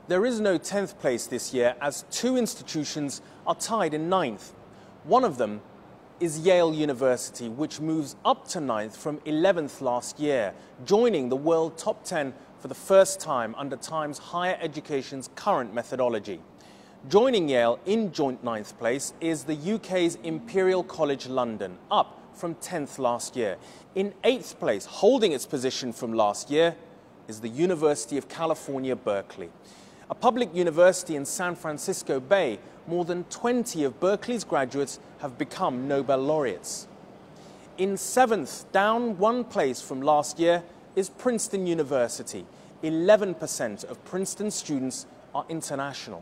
There is no 10th place this year as two institutions are tied in 9th. One of them is Yale University, which moves up to 9th from 11th last year, joining the world top 10 for the first time under Times Higher Education's current methodology. Joining Yale in joint 9th place is the UK's Imperial College London, up from 10th last year. In 8th place, holding its position from last year, is the University of California, Berkeley. A public university in San Francisco Bay, more than 20 of Berkeley's graduates have become Nobel laureates. In 7th, down one place from last year, is Princeton University. 11% of Princeton students are international.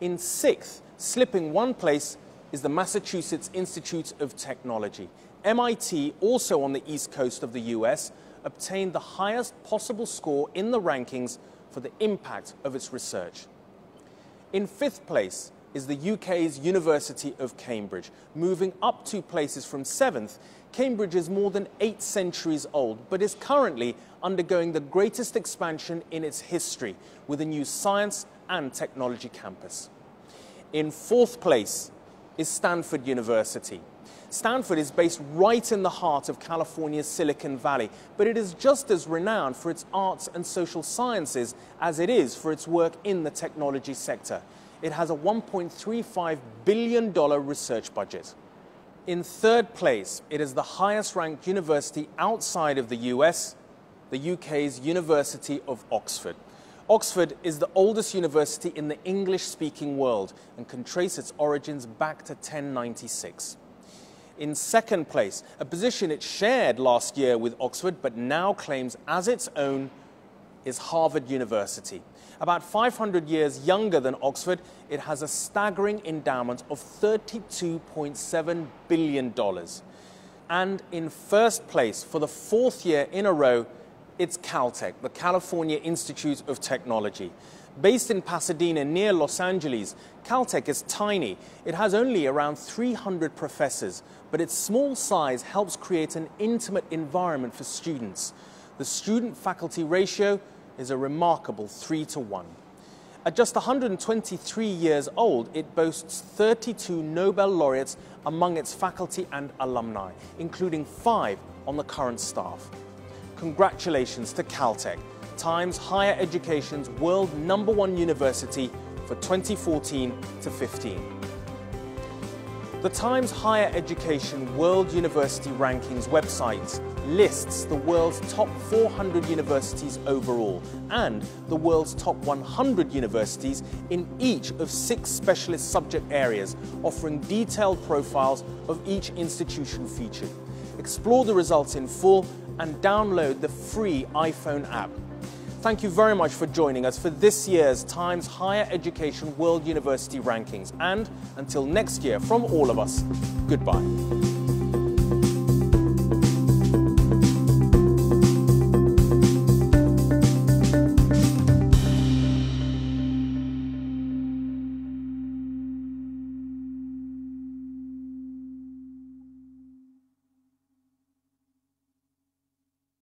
In 6th, slipping one place, is the Massachusetts Institute of Technology. MIT, also on the East Coast of the US, obtained the highest possible score in the rankings for the impact of its research. In 5th place is the UK's University of Cambridge. Moving up 2 places from 7th, Cambridge is more than 8 centuries old, but is currently undergoing the greatest expansion in its history with a new science and technology campus. In 4th place is Stanford University. Stanford is based right in the heart of California's Silicon Valley, but it is just as renowned for its arts and social sciences as it is for its work in the technology sector. It has a $1.35 billion research budget. In 3rd place, it is the highest ranked university outside of the US, the UK's University of Oxford. Oxford is the oldest university in the English-speaking world and can trace its origins back to 1096. In 2nd place, a position it shared last year with Oxford but now claims as its own, is Harvard University. About 500 years younger than Oxford, it has a staggering endowment of $32.7 billion. And in 1st place, for the 4th year in a row, it's Caltech, the California Institute of Technology. Based in Pasadena near Los Angeles, Caltech is tiny. It has only around 300 professors, but its small size helps create an intimate environment for students. The student-faculty ratio is a remarkable 3-to-1. At just 123 years old, it boasts 32 Nobel laureates among its faculty and alumni, including 5 on the current staff. Congratulations to Caltech, Times Higher Education's world #1 university for 2014 to 15. The Times Higher Education World University Rankings website lists the world's top 400 universities overall and the world's top 100 universities in each of 6 specialist subject areas, offering detailed profiles of each institution featured. Explore the results in full and download the free iPhone app. Thank you very much for joining us for this year's Times Higher Education World University Rankings. And until next year, from all of us, goodbye.